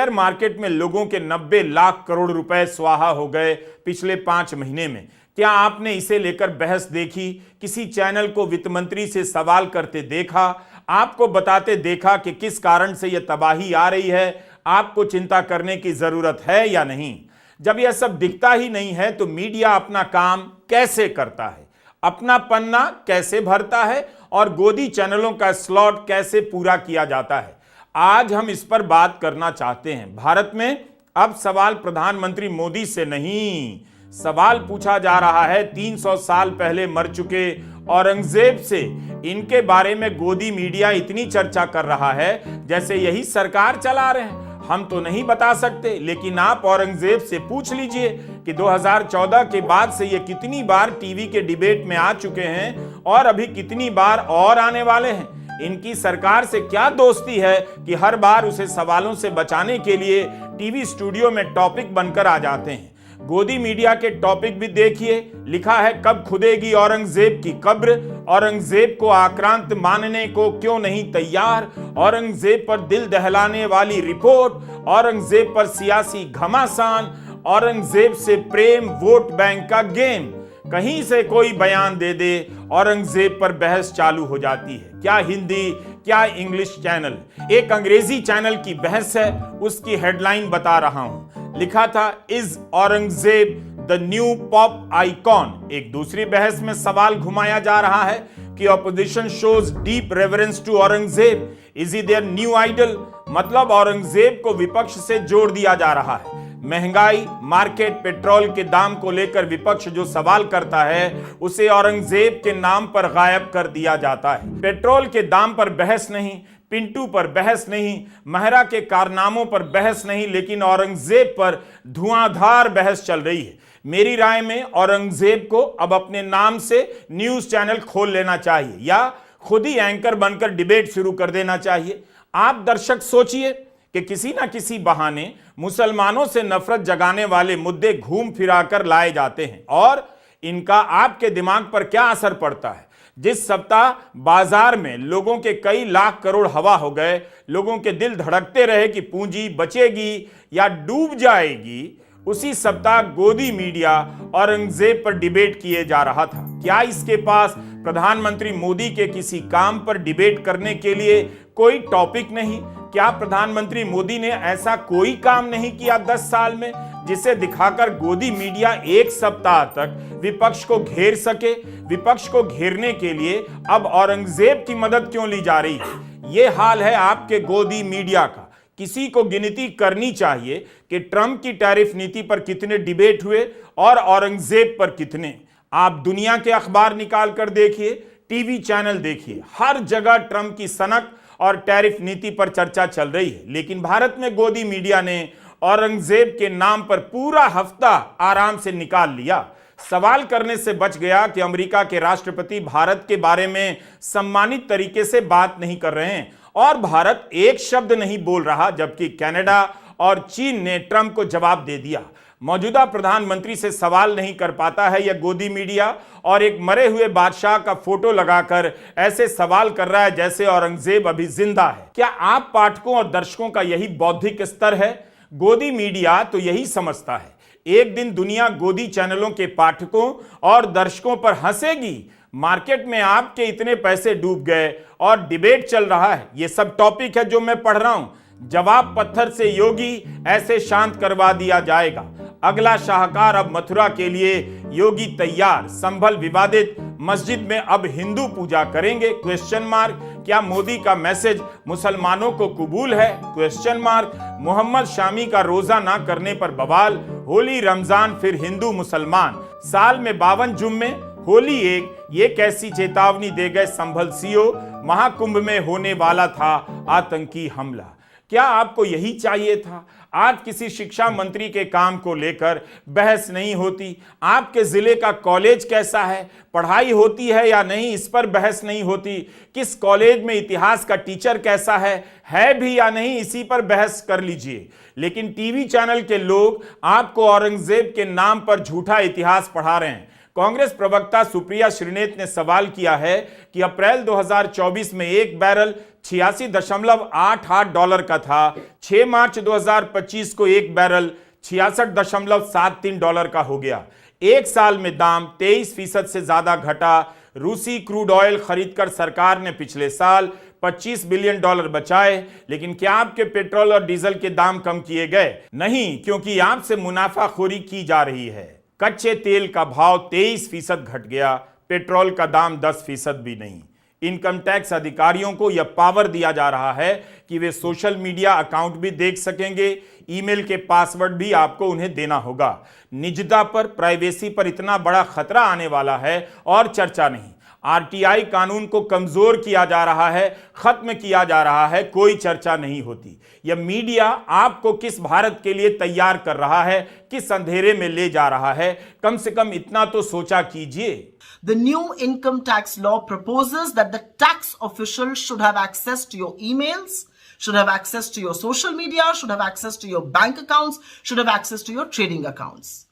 Share market में लोगों के 90 लाख करोड़ रुपए स्वाहा हो गए पिछले 5 महीने में। क्या आपने इसे लेकर बहस देखी? किसी चैनल को वित्त मंत्री से सवाल करते देखा? आपको बताते देखा कि किस कारण से यह तबाही आ रही है? आपको चिंता करने की जरूरत है या नहीं? जब यह सब दिखता ही नहीं है तो मीडिया अपना काम कैसे करता है, अपना पन्ना कैसे भरता है और गोदी चैनलों का स्लॉट कैसे पूरा किया जाता है? आज हम इस पर बात करना चाहते हैं। भारत में अब सवाल प्रधानमंत्री मोदी से नहीं, सवाल पूछा जा रहा है 300 साल पहले मर चुके औरंगजेब से। इनके बारे में गोदी मीडिया इतनी चर्चा कर रहा है जैसे यही सरकार चला रहे हैं। हम तो नहीं बता सकते, लेकिन आप औरंगजेब से पूछ लीजिए कि 2014 के बाद से ये कितनी बार टीवी के डिबेट में आ चुके हैं और अभी कितनी बार और आने वाले हैं। इनकी सरकार से क्या दोस्ती है कि हर बार उसे सवालों से बचाने के लिए टीवी स्टूडियो में टॉपिक बनकर आ जाते हैं। गोदी मीडिया के टॉपिक भी देखिए, लिखा है कब खुदेगी औरंगजेब की कब्र, औरंगजेब को आक्रांत मानने को क्यों नहीं तैयार, औरंगजेब पर दिल दहलाने वाली रिपोर्ट, औरंगजेब पर सियासी घमासान, औरंगजेब से प्रेम वोट बैंक का गेम। कहीं से कोई बयान दे दे, औरंगजेब पर बहस चालू हो जाती है। क्या हिंदी, क्या इंग्लिश चैनल। एक अंग्रेजी चैनल की बहस है, उसकी हेडलाइन बता रहा हूं। लिखा था is Aurangzeb the new pop icon. एक दूसरी बहस में सवाल घुमाया जा रहा है कि opposition shows deep reverence to Aurangzeb, is he their new idol. मतलब औरंगजेब को विपक्ष से जोड़ दिया जा रहा है। महंगाई, मार्केट, पेट्रोल के दाम को लेकर विपक्ष जो सवाल करता है उसे औरंगजेब के नाम पर गायब कर दिया जाता है। पेट्रोल के दाम पर बहस नहीं, पिंटू पर बहस नहीं, महरा के कारनामों पर बहस नहीं, लेकिन औरंगजेब पर धुआंधार बहस चल रही है। मेरी राय में औरंगजेब को अब अपने नाम से न्यूज चैनल खोल लेना चाहिए या खुद ही एंकर बनकर डिबेट शुरू कर देना चाहिए। आप दर्शक सोचिए कि किसी ना किसी बहाने मुसलमानों से नफरत जगाने वाले मुद्दे घूम फिराकर लाए जाते हैं और इनका आपके दिमाग पर क्या असर पड़ता है। जिस सप्ताह बाजार में लोगों के कई लाख करोड़ हवा हो गए, लोगों के दिल धड़कते रहे कि पूंजी बचेगी या डूब जाएगी, उसी सप्ताह गोदी मीडिया औरंगजेब पर डिबेट किए जा रहा था। क्या इसके पास प्रधानमंत्री मोदी के किसी काम पर डिबेट करने के लिए कोई टॉपिक नहीं? क्या प्रधानमंत्री मोदी ने ऐसा कोई काम नहीं किया 10 साल में जिसे दिखाकर गोदी मीडिया एक सप्ताह तक विपक्ष को घेर सके? विपक्ष को घेरने के लिए अब औरंगजेब की मदद क्यों ली जा रही है? ये हाल है आपके गोदी मीडिया का। किसी को गिनती करनी चाहिए कि ट्रंप की टैरिफ नीति पर कितने डिबेट हुए और औरंगजेब पर कितने। आप दुनिया के अखबार निकाल कर देखिए, टीवी चैनल देखिए, हर जगह ट्रंप की सनक और टैरिफ नीति पर चर्चा चल रही है। लेकिन भारत में गोदी मीडिया ने औरंगजेब के नाम पर पूरा हफ्ता आराम से निकाल लिया। सवाल करने से बच गया कि अमेरिका के राष्ट्रपति भारत के बारे में सम्मानित तरीके से बात नहीं कर रहे हैं और भारत एक शब्द नहीं बोल रहा, जबकि कनाडा और चीन ने ट्रंप को जवाब दे दिया। मौजूदा प्रधानमंत्री से सवाल नहीं कर पाता है यह गोदी मीडिया और एक मरे हुए बादशाह का फोटो लगाकर ऐसे सवाल कर रहा है जैसे औरंगजेब अभी जिंदा है। क्या आप पाठकों और दर्शकों का यही बौद्धिक स्तर है? गोदी मीडिया तो यही समझता है एक दिन दुनिया गोदी चैनलों के पाठकों और दर्शकों पर हंसेगी। मार्केट में आपके इतने पैसे डूब गए और डिबेट चल रहा है। ये सब टॉपिक है जो मैं पढ़ रहा हूं। जवाब पत्थर से योगी ऐसे शांत करवा दिया जाएगा। अगला शाहकार अब मथुरा के लिए योगी तैयार। संभल विवादित मस्जिद में अब हिंदू पूजा करेंगे? Question mark. क्या मोदी का मैसेज मुसलमानों को कबूल है? Question mark. मोहम्मद शामी का रोजा ना करने पर बवाल। होली रमजान फिर हिंदू मुसलमान। साल में 52 जुम्मे, होली एक, ये कैसी चेतावनी दे गए संभल सीओ। महाकुंभ में होने वाला था आतंकी हमला। क्या आपको यही चाहिए था? आज किसी शिक्षा मंत्री के काम को लेकर बहस नहीं होती। आपके जिले का कॉलेज कैसा है, पढ़ाई होती है या नहीं, इस पर बहस नहीं होती। किस कॉलेज में इतिहास का टीचर कैसा है भी या नहीं, इसी पर बहस कर लीजिए। लेकिन टीवी चैनल के लोग आपको औरंगजेब के नाम पर झूठा इतिहास पढ़ा रहे हैं। कांग्रेस प्रवक्ता सुप्रिया श्रीनेत ने सवाल किया है कि अप्रैल 2024 में एक बैरल $86.88 का था। 6 मार्च 2025 को एक बैरल $66.73 का हो गया। एक साल में दाम 23% से ज्यादा घटा। रूसी क्रूड ऑयल खरीदकर सरकार ने पिछले साल $25 बिलियन बचाए। लेकिन क्या आपके पेट्रोल और डीजल के दाम कम किए गए? नहीं, क्योंकि आपसे मुनाफाखोरी की जा रही है। कच्चे तेल का भाव 23% घट गया, पेट्रोल का दाम 10% भी नहीं। इनकम टैक्स अधिकारियों को यह पावर दिया जा रहा है कि वे सोशल मीडिया अकाउंट भी देख सकेंगे, ईमेल के पासवर्ड भी आपको उन्हें देना होगा। निजता पर, प्राइवेसी पर इतना बड़ा खतरा आने वाला है और चर्चा नहीं। आरटीआई कानून को कमजोर किया जा रहा है, खत्म किया जा रहा है, कोई चर्चा नहीं होती। यह मीडिया आपको किस भारत के लिए तैयार कर रहा है, किस अंधेरे में ले जा रहा है, कम से कम इतना तो सोचा कीजिए। The new income tax law proposes that the tax official should have access to your emails, should have access to your social media, should have access to your bank accounts, should have access to your trading accounts.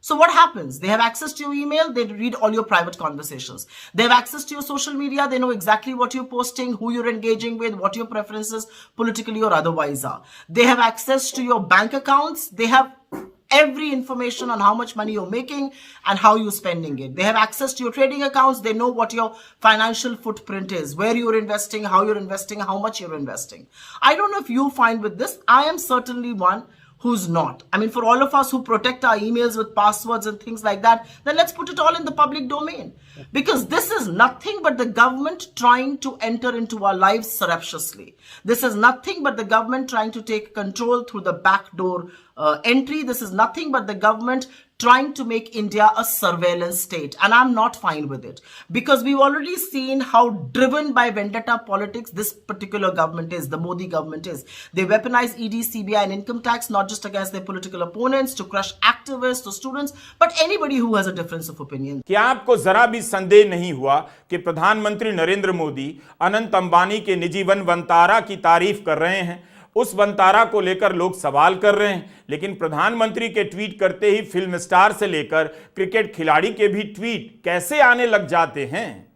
So what happens? They have access to your email, they read all your private conversations. They have access to your social media, they know exactly what you're posting, who you're engaging with, what your preferences politically or otherwise are. They have access to your bank accounts, they have every information on how much money you're making and how you're spending it. They have access to your trading accounts. They know what your financial footprint is, where you're investing, how you're investing, how much you're investing. I don't know if you find with this. I am certainly one who's not. I mean, for all of us who protect our emails with passwords and things like that, then let's put it all in the public domain. Because this is nothing but the government trying to enter into our lives surreptitiously. This is nothing but the government trying to take control through the back door entry. This is nothing but the government trying to make India a surveillance state. And I'm not fine with it. Because we've already seen how driven by vendetta politics this particular government is, the Modi government is. They weaponize ED, CBI and income tax, not just against their political opponents, to crush activists or students, but anybody who has a difference of opinion. क्या आपको जरा भी संदेह नहीं हुआ कि प्रधानमंत्री नरेंद्र मोदी अनंत अंबानी के निजी वनतारा की तारीफ कर रहे हैं? उस वनतारा को लेकर लोग सवाल कर रहे हैं, लेकिन प्रधानमंत्री के ट्वीट करते ही फिल्म स्टार से लेकर क्रिकेट खिलाड़ी के भी ट्वीट कैसे आने लग जाते हैं?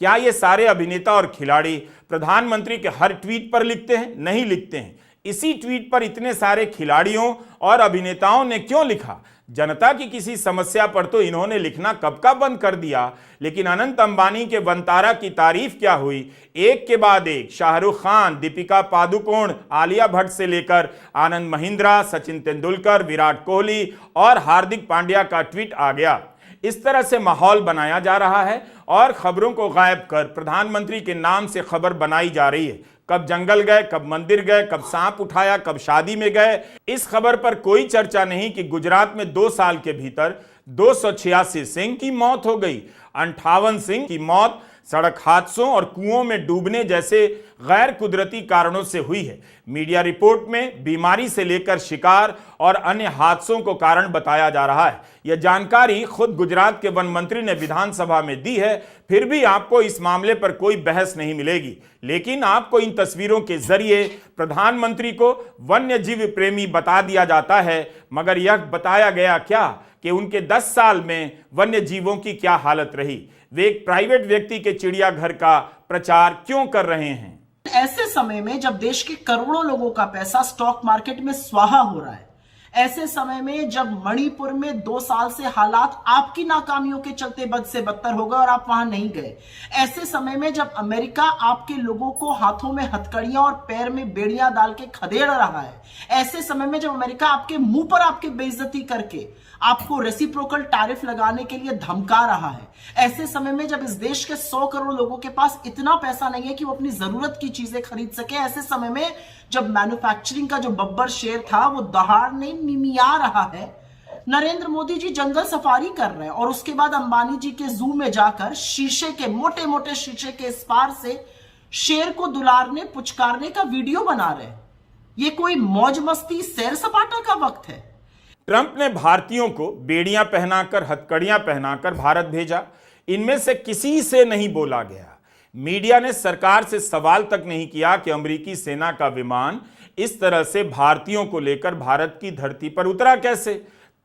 क्या ये सारे अभिनेता और खिलाड़ी प्रधानमंत्री के हर ट्वीट पर लिखते हैं? नहीं लिखते हैं। इसी ट्वीट पर इतने सारे खिलाड़ियों और अभिनेताओं ने क्यों लिखा? जनता की किसी समस्या पर तो इन्होंने लिखना कब का बंद कर दिया। लेकिन अनंत अंबानी के वनतारा की तारीफ क्या हुई? एक के बाद एक शाहरुख खान, दीपिका पादुकोण, आलिया भट्ट से लेकर आनंद महिंद्रा, सचिन तेंदुलकर, विराट कोहली और हार्दिक पांड्या का ट्वीट आ गया। इस तरह से माहौल बनाया जा रहा है और खबरों को गायब कर प्रधानमंत्री के नाम से खबर बनाई जा रही है। कब जंगल गए, कब मंदिर गए, कब सांप उठाया, कब शादी में गए। इस खबर पर कोई चर्चा नहीं कि गुजरात में 2 साल के भीतर 286 सिंह की मौत हो गई। 58 सिंह की मौत सड़क हादसों और कुओं में डूबने जैसे गैर कुदरती कारणों से हुई है। मीडिया रिपोर्ट में बीमारी से लेकर शिकार और अन्य हादसों को कारण बताया जा रहा है। यह जानकारी खुद गुजरात के वन मंत्री ने विधानसभा में दी है। फिर भी आपको इस मामले पर कोई बहस नहीं मिलेगी। लेकिन आपको इन तस्वीरों के जरिए प्रधानमंत्री को वन्य जीव प्रेमी बता दिया जाता है, मगर यह बताया गया क्या कि उनके 10 साल में वन्य जीवों की क्या हालत रही? वे एक प्राइवेट व्यक्ति के चिड़ियाघर का प्रचार क्यों कर रहे हैं? ऐसे समय में जब देश के करोड़ों लोगों का पैसा स्टॉक मार्केट में स्वाहा हो रहा है, ऐसे समय में जब मणिपुर में 2 साल से हालात आपकी नाकामियों के चलते बद से बदतर हो गए और आप वहां नहीं गए, ऐसे समय में जब अमेरिका आपके लोगों को हाथों में हथकड़ियां और पैर में बेड़ियां डाल के खदेड़ रहा है, ऐसे समय में जब अमेरिका आपके मुंह पर आपकी बेइज्जती करके आपको रेसिप्रोकल टैरिफ लगाने के लिए धमका रहा है, ऐसे समय में जब इस देश के 100 करोड़ लोगों के पास इतना पैसा नहीं है कि वो अपनी जरूरत की चीजें खरीद सके, ऐसे समय में जब मैन्युफैक्चरिंग का जो बब्बर शेर था वो दहाड़ने मिमिया रहा है, नरेंद्र मोदी जी जंगल सफारी कर रहे हैं और उसके बाद अंबानी जी के जू में जाकर शीशे के मोटे मोटे शीशे के इस पार से शेर को दुलारने पुचकारने का वीडियो बना रहे हैं। ये कोई मौज मस्ती सैर सपाटा का वक्त है। ट्रंप ने भारतीयों को बेड़ियां पहनाकर, हथकड़ियां पहनाकर भारत भेजा। इनमें से किसी से नहीं बोला गया। मीडिया ने सरकार से सवाल तक नहीं किया कि अमेरिकी सेना का विमान इस तरह से भारतीयों को लेकर भारत की धरती पर उतरा कैसे।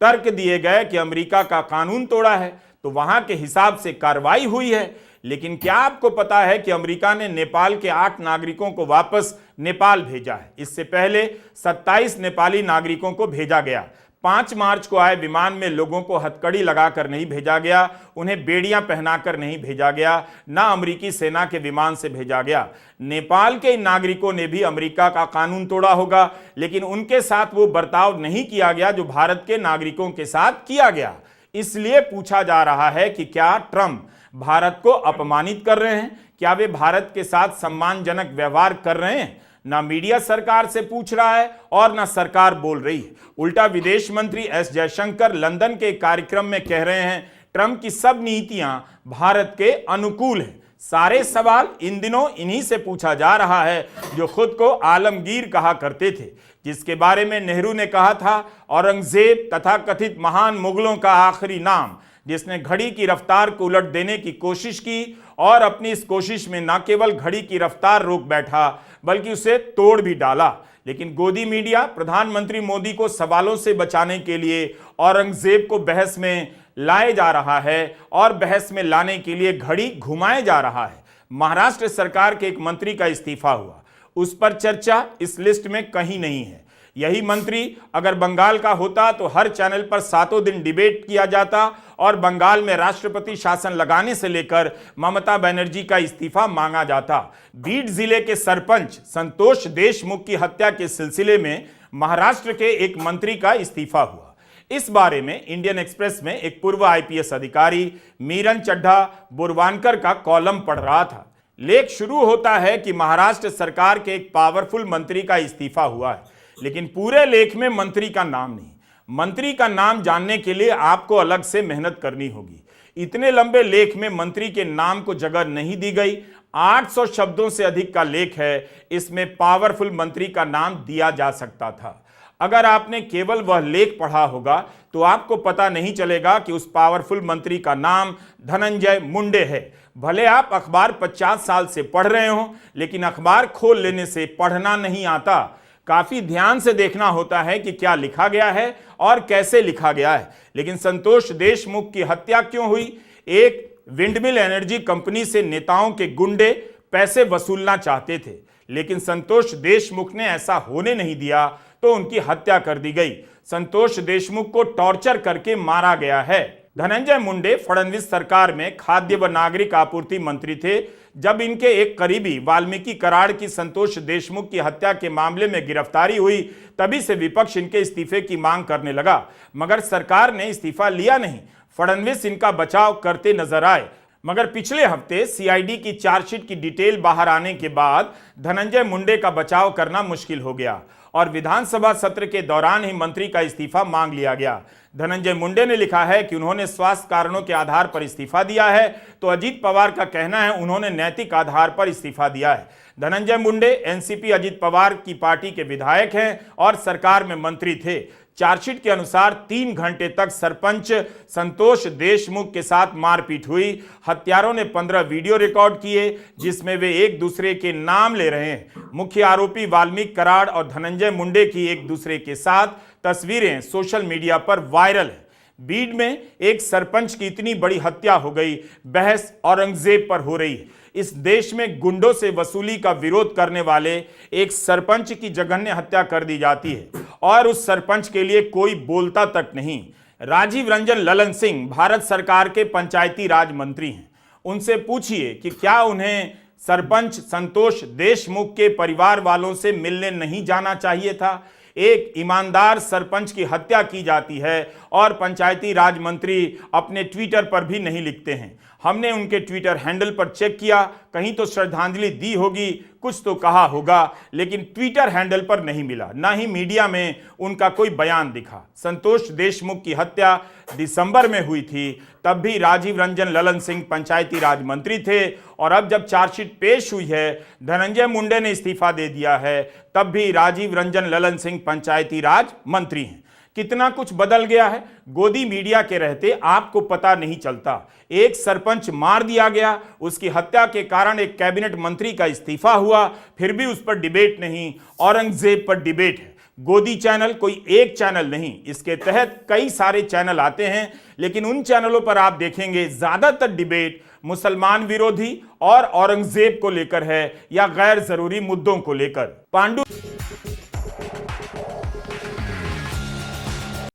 तर्क दिए गए कि अमेरिका का कानून तोड़ा है तो वहां के हिसाब से कार्रवाई हुई है। लेकिन क्या आपको पता है कि अमेरिका ने नेपाल के 8 नागरिकों को वापस नेपाल भेजा है? इससे पहले 27 नेपाली नागरिकों को भेजा गया। 5 मार्च को आए विमान में लोगों को हथकड़ी लगाकर नहीं भेजा गया, उन्हें बेड़ियां पहनाकर नहीं भेजा गया, ना अमेरिकी सेना के विमान से भेजा गया। नेपाल के इन नागरिकों ने भी अमेरिका का कानून तोड़ा होगा, लेकिन उनके साथ वो बर्ताव नहीं किया गया जो भारत के नागरिकों के साथ किया गया। इसलिए पूछा जा रहा है कि क्या ट्रंप भारत को अपमानित कर रहे हैं? क्या वे भारत के साथ सम्मानजनक व्यवहार कर रहे हैं? ना मीडिया सरकार से पूछ रहा है और ना सरकार बोल रही है। उल्टा विदेश मंत्री एस जयशंकर लंदन के कार्यक्रम में कह रहे हैं ट्रंप की सब नीतियां भारत के अनुकूल हैं। सारे सवाल इन दिनों इन्हीं से पूछा जा रहा है जो खुद को आलमगीर कहा करते थे, जिसके बारे में नेहरू ने कहा था औरंगजेब तथा कथित महान मुगलों का आखिरी नाम, जिसने घड़ी की रफ्तार को उलट देने की कोशिश की और अपनी इस कोशिश में न केवल घड़ी की रफ्तार रोक बैठा बल्कि उसे तोड़ भी डाला। लेकिन गोदी मीडिया प्रधानमंत्री मोदी को सवालों से बचाने के लिए औरंगजेब को बहस में लाए जा रहा है और बहस में लाने के लिए घड़ी घुमाए जा रहा है। महाराष्ट्र सरकार के एक मंत्री का इस्तीफा हुआ, उस पर चर्चा इस लिस्ट में कहीं नहीं है। यही मंत्री अगर बंगाल का होता तो हर चैनल पर 7 दिन डिबेट किया जाता और बंगाल में राष्ट्रपति शासन लगाने से लेकर ममता बनर्जी का इस्तीफा मांगा जाता। बीड जिले के सरपंच संतोष देशमुख की हत्या के सिलसिले में महाराष्ट्र के एक मंत्री का इस्तीफा हुआ। इस बारे में इंडियन एक्सप्रेस में एक पूर्व आईपीएस अधिकारी मीरन चड्ढा बुरवानकर का कॉलम पढ़ रहा था। लेख शुरू होता है कि महाराष्ट्र सरकार के एक पावरफुल मंत्री का इस्तीफा हुआ है, लेकिन पूरे लेख में मंत्री का नाम नहीं। मंत्री का नाम जानने के लिए आपको अलग से मेहनत करनी होगी। इतने लंबे लेख में मंत्री के नाम को जगह नहीं दी गई। 800 शब्दों से अधिक का लेख है, इसमें पावरफुल मंत्री का नाम दिया जा सकता था। अगर आपने केवल वह लेख पढ़ा होगा तो आपको पता नहीं चलेगा कि उस पावरफुल मंत्री का नाम धनंजय मुंडे है। भले आप अखबार 50 साल से पढ़ रहे हो, लेकिन अखबार खोल लेने से पढ़ना नहीं आता। काफी ध्यान से देखना होता है कि क्या लिखा गया है और कैसे लिखा गया है। लेकिन संतोष देशमुख की हत्या क्यों हुई? एक विंडमिल एनर्जी कंपनी से नेताओं के गुंडे पैसे वसूलना चाहते थे, लेकिन संतोष देशमुख ने ऐसा होने नहीं दिया तो उनकी हत्या कर दी गई। संतोष देशमुख को टॉर्चर करके मारा गया है। धनंजय मुंडे फडणवीस सरकार में खाद्य व नागरिक आपूर्ति मंत्री थे। जब इनके एक करीबी वाल्मीकि कराड़ की संतोष देशमुख की हत्या के मामले में गिरफ्तारी हुई, तभी से विपक्ष इनके इस्तीफे की मांग करने लगा, मगर सरकार ने इस्तीफा लिया नहीं। फडणवीस इनका बचाव करते नजर आए, मगर पिछले हफ्ते सीआईडी की चार्जशीट की डिटेल बाहर आने के बाद धनंजय मुंडे का बचाव करना मुश्किल हो गया और विधानसभा सत्र के दौरान ही मंत्री का इस्तीफा मांग लिया गया। धनंजय मुंडे ने लिखा है कि उन्होंने स्वास्थ्य कारणों के आधार पर इस्तीफा दिया है, तो अजीत पवार का कहना है उन्होंने नैतिक आधार पर इस्तीफा दिया है। धनंजय मुंडे एनसीपी अजीत पवार की पार्टी के विधायक हैं और सरकार में मंत्री थे। चार्जशीट के अनुसार 3 घंटे तक सरपंच संतोष देशमुख के साथ मारपीट हुई। हत्यारों ने 15 वीडियो रिकॉर्ड किए जिसमें वे एक दूसरे के नाम ले रहे हैं। मुख्य आरोपी वाल्मीकि कराड़ और धनंजय मुंडे की एक दूसरे के साथ तस्वीरें सोशल मीडिया पर वायरल है। बीड में एक सरपंच की इतनी बड़ी हत्या हो गई, बहस औरंगजेब पर हो रही है। इस देश में गुंडों से वसूली का विरोध करने वाले एक सरपंच की जघन्य हत्या कर दी जाती है और उस सरपंच के लिए कोई बोलता तक नहीं। राजीव रंजन ललन सिंह भारत सरकार के पंचायती राज मंत्री हैं। उनसे पूछिए कि क्या उन्हें सरपंच संतोष देशमुख के परिवार वालों से मिलने नहीं जाना चाहिए था? एक ईमानदार सरपंच की हत्या की जाती है और पंचायती राज मंत्री अपने ट्विटर पर भी नहीं लिखते हैं। हमने उनके ट्विटर हैंडल पर चेक किया, कहीं तो श्रद्धांजलि दी होगी, कुछ तो कहा होगा, लेकिन ट्विटर हैंडल पर नहीं मिला, ना ही मीडिया में उनका कोई बयान दिखा। संतोष देशमुख की हत्या दिसंबर में हुई थी, तब भी राजीव रंजन ललन सिंह पंचायती राज मंत्री थे और अब जब चार्जशीट पेश हुई है, धनंजय मुंडे ने इस्तीफा दे दिया है, तब भी राजीव रंजन ललन सिंह पंचायती राज मंत्री हैं। कितना कुछ बदल गया है। गोदी मीडिया के रहते आपको पता नहीं चलता। एक सरपंच मार दिया गया, उसकी हत्या के कारण एक कैबिनेट मंत्री का इस्तीफा हुआ, फिर भी उस पर डिबेट नहीं। औरंगजेब पर डिबेट है। गोदी चैनल कोई एक चैनल नहीं, इसके तहत कई सारे चैनल आते हैं, लेकिन उन चैनलों पर आप देखेंगे ज्यादातर डिबेट मुसलमान विरोधी और औरंगजेब को लेकर है या गैर जरूरी मुद्दों को लेकर। पांडु